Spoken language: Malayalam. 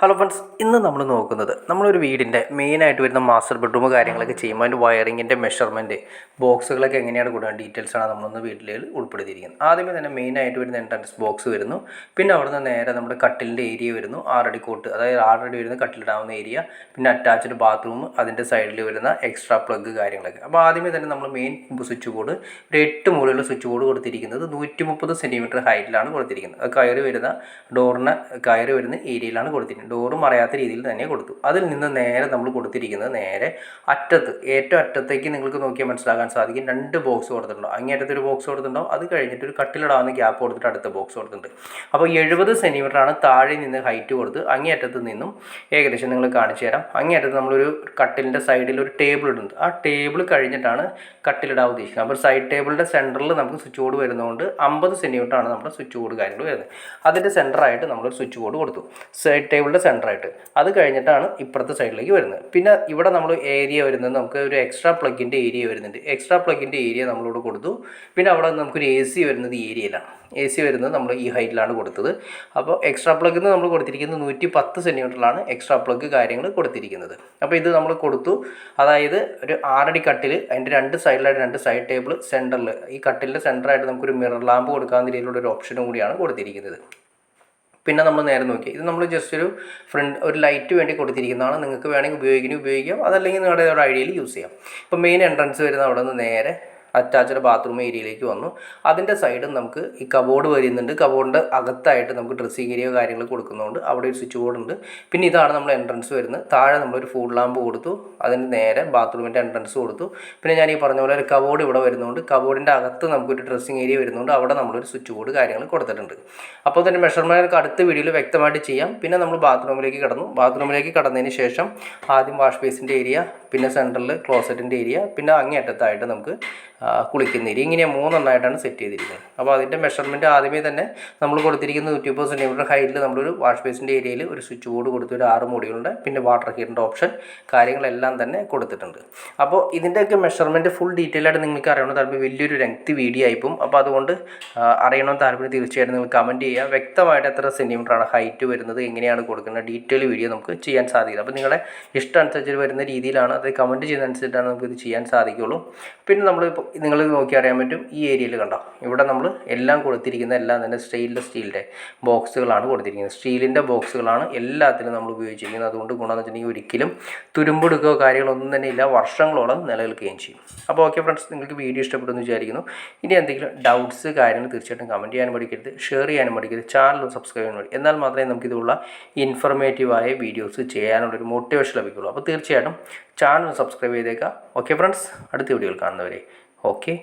ഹലോ ഫ്രണ്ട്സ്, ഇന്ന് നമ്മൾ നോക്കുന്നത് നമ്മളൊരു വീടിൻ്റെ മെയിനായിട്ട് വരുന്ന മാസ്റ്റർ ബെഡ്റൂം കാര്യങ്ങളൊക്കെ ചെയ്യുമ്പോൾ അതിൻ്റെ വയറിങ്ങിൻ്റെ മെഷർമെൻറ്റ് ബോക്സുകളൊക്കെ എങ്ങനെയാണ് കൊടുക്കുക ഡീറ്റെയിൽസാണ് നമ്മളൊന്ന് വീട്ടിൽ ഉൾപ്പെടുത്തിയിരിക്കുന്നത്. ആദ്യമേ തന്നെ മെയിനായിട്ട് വരുന്ന എൻട്രൻസ് ബോക്സ് വരുന്നു. പിന്നെ അവിടുന്ന് നേരെ നമ്മുടെ കട്ടിലിൻ്റെ ഏരിയ വരുന്നു, 6 അടി കോട്ട്, അതായത് 6 അടി വരുന്ന കട്ടിലിടാവുന്ന ഏരിയ, പിന്നെ അറ്റാച്ച്ഡ് ബാത്റൂം, അതിൻ്റെ സൈഡിൽ വരുന്ന എക്സ്ട്രാ പ്ലഗ് കാര്യങ്ങളൊക്കെ. അപ്പോൾ ആദ്യമേ തന്നെ നമ്മൾ മെയിൻ സ്വിച്ച് ബോർഡ് ഒരു 8 മൂലയുള്ള സ്വിച്ച് ബോർഡ് കൊടുത്തിരിക്കുന്നത് 130 സെൻറ്റിമീറ്റർ ഹൈറ്റിലാണ് കൊടുത്തിരിക്കുന്നത്. കയറി വരുന്ന ഡോറിന് കയറി വരുന്ന ഏരിയയിലാണ് കൊടുത്തിരിക്കുന്നത്. ഡോറ് മറയാത്ത രീതിയിൽ തന്നെ കൊടുത്തു. അതിൽ നിന്ന് നേരെ നമ്മൾ കൊടുത്തിരിക്കുന്നത് നേരെ അറ്റത്ത്, ഏറ്റവും അറ്റത്തേക്ക് നിങ്ങൾക്ക് നോക്കിയാൽ മനസ്സിലാക്കാൻ സാധിക്കും 2 ബോക്സ് കൊടുത്തിട്ടുണ്ടോ. അങ്ങേറ്റത്ത് ഒരു ബോക്സ് കൊടുത്തിട്ടുണ്ടോ, അത് കഴിഞ്ഞിട്ട് ഒരു കട്ടിലിടാവുന്ന ഗ്യാപ്പ് കൊടുത്തിട്ട് അടുത്ത ബോക്സ് കൊടുത്തിട്ടുണ്ട്. അപ്പോൾ 70 സെൻറ്റിമീറ്ററാണ് താഴെ നിന്ന് ഹൈറ്റ് കൊടുത്ത്. അങ്ങേയറ്റത്ത് നിന്നും ഏകദേശം നിങ്ങൾ കാണിച്ചു തരാം. അങ്ങേയറ്റത്ത് നമ്മളൊരു കട്ടിലിൻ്റെ സൈഡിൽ ഒരു ടേബിൾ ഇടുന്നുണ്ട്. ആ ടേബിൾ കഴിഞ്ഞിട്ടാണ് കട്ടിലിടാൻ ഉദ്ദേശിക്കുന്നത്. അപ്പോൾ സൈഡ് ടേബിളിൻ്റെ സെൻറ്ററിൽ നമുക്ക് സ്വിച്ച് ബോർഡ് വരുന്നതുകൊണ്ട് 50 സെൻറ്റിമീറ്ററാണ് നമ്മുടെ സ്വിച്ച് ബോർഡ് കാര്യങ്ങൾ വരുന്നത്. അതിൻ്റെ സെൻറ്ററായിട്ട് നമ്മളൊരു സ്വിച്ച് ബോർഡ് കൊടുത്തു, സൈഡ് ടേബിളിൻ്റെ സെൻറ്ററായിട്ട്. അത് കഴിഞ്ഞിട്ടാണ് ഇപ്പുറത്തെ സൈഡിലേക്ക് വരുന്നത്. പിന്നെ ഇവിടെ നമ്മൾ ഏരിയ വരുന്നത് നമുക്ക് ഒരു എക്സ്ട്രാ പ്ലഗിൻ്റെ ഏരിയ വരുന്നുണ്ട്. എക്സ്ട്രാ പ്ലഗിൻ്റെ ഏരിയ നമ്മളിവിടെ കൊടുത്തു. പിന്നെ അവിടെ നമുക്കൊരു AC വരുന്നത് ഈ ഏരിയയിലാണ്. AC വരുന്നത് നമ്മൾ ഈ ഹൈറ്റിലാണ് കൊടുത്തത്. അപ്പോൾ എക്സ്ട്രാ പ്ലഗിൽ നിന്ന് നമ്മൾ കൊടുത്തിരിക്കുന്നത് 110 സെൻറ്റിമീറ്ററിലാണ് എക്സ്ട്രാ പ്ലഗ് കാര്യങ്ങൾ കൊടുത്തിരിക്കുന്നത്. അപ്പോൾ ഇത് നമ്മൾ കൊടുത്തു. അതായത് ഒരു 6 അടി കട്ടിൽ, അതിൻ്റെ 2 സൈഡിലായിട്ട് 2 സൈഡ് ടേബിൾ, സെൻറ്ററിൽ ഈ കട്ടിലിൻ്റെ സെൻറ്ററായിട്ട് നമുക്കൊരു മിറർ ലാമ്പ് കൊടുക്കാവുന്ന രീതിയിലുള്ള ഒരു ഓപ്ഷനും കൂടിയാണ് കൊടുത്തിരിക്കുന്നത്. പിന്നെ നമ്മൾ നേരെ നോക്കി, ഇത് നമ്മൾ ജസ്റ്റ് ഒരു ലൈറ്റ് വേണ്ടി കൊടുത്തിരിക്കുന്നതാണ്. നിങ്ങൾക്ക് വേണമെങ്കിൽ ഉപയോഗിക്കാം, അതല്ലെങ്കിൽ നിങ്ങളുടെ ഒരു ഐഡിയയിൽ യൂസ് ചെയ്യാം. ഇപ്പോൾ മെയിൻ എൻട്രൻസ് വരുന്ന അവിടെ നിന്ന് നേരെ അറ്റാച്ച്ഡ് ബാത്റൂം ഏരിയയിലേക്ക് വന്നു. അതിൻ്റെ സൈഡും നമുക്ക് ഈ കബോർഡ് വരുന്നുണ്ട്. കബോർഡിൻ്റെ അകത്തായിട്ട് നമുക്ക് ഡ്രസ്സിങ് ഏരിയ കാര്യങ്ങൾ കൊടുക്കുന്നതുകൊണ്ട് അവിടെ ഒരു സ്വിച്ച് ബോർഡ് ഉണ്ട്. പിന്നെ ഇതാണ് നമ്മൾ എൻട്രൻസ് വരുന്നത്. താഴെ നമ്മളൊരു ഫുഡ് ലാമ്പ് കൊടുത്തു. അതിന് നേരെ ബാത്റൂമിൻ്റെ എൻട്രൻസ് കൊടുത്തു. പിന്നെ ഞാൻ ഈ പറഞ്ഞ പോലെ ഒരു കബോർഡ് ഇവിടെ വരുന്നതുകൊണ്ട് കബോർഡിൻ്റെ അകത്ത് നമുക്കൊരു ഡ്രസ്സിങ് ഏരിയ വരുന്നതുകൊണ്ട് അവിടെ നമ്മളൊരു സ്വിച്ച് ബോർഡ് കാര്യങ്ങൾ കൊടുത്തിട്ടുണ്ട്. അപ്പോൾ തന്നെ മെഷർമെൻറ്റ് അടുത്ത വീഡിയോയിൽ വ്യക്തമായിട്ട് ചെയ്യാം. പിന്നെ നമ്മൾ ബാത്റൂമിലേക്ക് കടന്നു. ബാത്റൂമിലേക്ക് കടന്നതിന് ശേഷം ആദ്യം വാഷ് ബേസിൻ്റെ ഏരിയ, പിന്നെ സെൻറ്ററിൽ ക്ലോസറ്റിൻ്റെ ഏരിയ, പിന്നെ അങ്ങേയറ്റത്തായിട്ട് നമുക്ക് കുളിക്കുന്ന ഏരിയ, ഇങ്ങനെ 3 എണ്ണമായിട്ടാണ് സെറ്റ് ചെയ്തിരിക്കുന്നത്. അപ്പോൾ അതിൻ്റെ മെഷർമെൻറ്റ് ആദ്യമേ തന്നെ നമ്മൾ കൊടുത്തിരിക്കുന്നത് 130 സെൻറ്റിമീറ്റർ ഹൈറ്റിൽ നമ്മളൊരു വാഷ് ബേസിൻ്റെ ഏരിയയിൽ ഒരു സ്വിച്ച് ബോർഡ് കൊടുത്ത് ഒരു 6 മൂടികളുണ്ട്. പിന്നെ വാട്ടർ ഹീറ്ററിൻ്റെ ഓപ്ഷൻ കാര്യങ്ങളെല്ലാം തന്നെ കൊടുത്തിട്ടുണ്ട്. അപ്പോൾ ഇതിൻ്റെയൊക്കെ മെഷർമെൻറ്റ് ഫുൾ ഡീറ്റെയിൽ ആയിട്ട് നിങ്ങൾക്ക് അറിയണമെന്ന് താല്പര്യം വലിയൊരു ലെങ്ത് വീഡിയോ ആയിപ്പോൾ. അപ്പോൾ അതുകൊണ്ട് അറിയണമെന്ന് താല്പര്യം തീർച്ചയായിട്ടും നിങ്ങൾ കമൻറ്റ് ചെയ്യുക. വ്യക്തമായിട്ട് എത്ര സെൻറ്റിമീറ്ററാണ് ഹൈറ്റ് വരുന്നത്, എങ്ങനെയാണ് കൊടുക്കുന്നത്, ഡീറ്റെയിൽ വീഡിയോ നമുക്ക് ചെയ്യാൻ സാധിക്കില്ല. അപ്പോൾ നിങ്ങളുടെ ഇഷ്ടം അനുസരിച്ച് വരുന്ന രീതിയിലാണ്, അത് കമൻറ്റ് ചെയ്യുന്നതനുസരിച്ചിട്ടാണ് നമുക്ക് ഇത് ചെയ്യാൻ സാധിക്കുള്ളൂ. പിന്നെ നമ്മളിപ്പോൾ നിങ്ങൾ നോക്കി അറിയാൻ പറ്റും, ഈ ഏരിയയിൽ കണ്ടോ, ഇവിടെ നമ്മൾ എല്ലാം കൊടുത്തിരിക്കുന്ന എല്ലാം തന്നെ സ്റ്റീലിൻ്റെ ബോക്സുകളാണ് കൊടുത്തിരിക്കുന്നത്. സ്റ്റീലിൻ്റെ ബോക്സുകളാണ് എല്ലാത്തിനും നമ്മൾ ഉപയോഗിച്ചിരിക്കുന്നത്. അതുകൊണ്ട് ഗുണമെന്ന് വെച്ചിട്ടുണ്ടെങ്കിൽ ഒരിക്കലും തുരുമ്പെടുക്കുകയോ കാര്യങ്ങളൊന്നും തന്നെ ഇല്ല, വർഷങ്ങളോളം നിലനിൽക്കുകയും ചെയ്യും. അപ്പോൾ ഓക്കെ ഫ്രണ്ട്സ്, നിങ്ങൾക്ക് വീഡിയോ ഇഷ്ടപ്പെടുമെന്ന് വിചാരിക്കുന്നു. ഇനി എന്തെങ്കിലും ഡൗട്ട്സ് കാര്യങ്ങൾ തീർച്ചയായിട്ടും കമൻറ്റ് ചെയ്യാനും പഠിക്കരുത്, ഷെയർ ചെയ്യാനും പഠിക്കരുത്, ചാനൽ സബ്സ്ക്രൈബ് ചെയ്യാനും പഠിക്കും. എന്നാൽ മാത്രമേ നമുക്കിതുള്ള ഇൻഫർമേറ്റീവായ വീഡിയോസ് ചെയ്യാനുള്ളൊരു മോട്ടിവേഷൻ ലഭിക്കുള്ളൂ. അപ്പോൾ തീർച്ചയായിട്ടും ചാനൽ സബ്സ്ക്രൈബ് ചെയ്തേക്കാം. ഓക്കെ ഫ്രണ്ട്സ്, അടുത്ത വീഡിയോയിൽ കാണുന്നവരെ ഓക്കെ.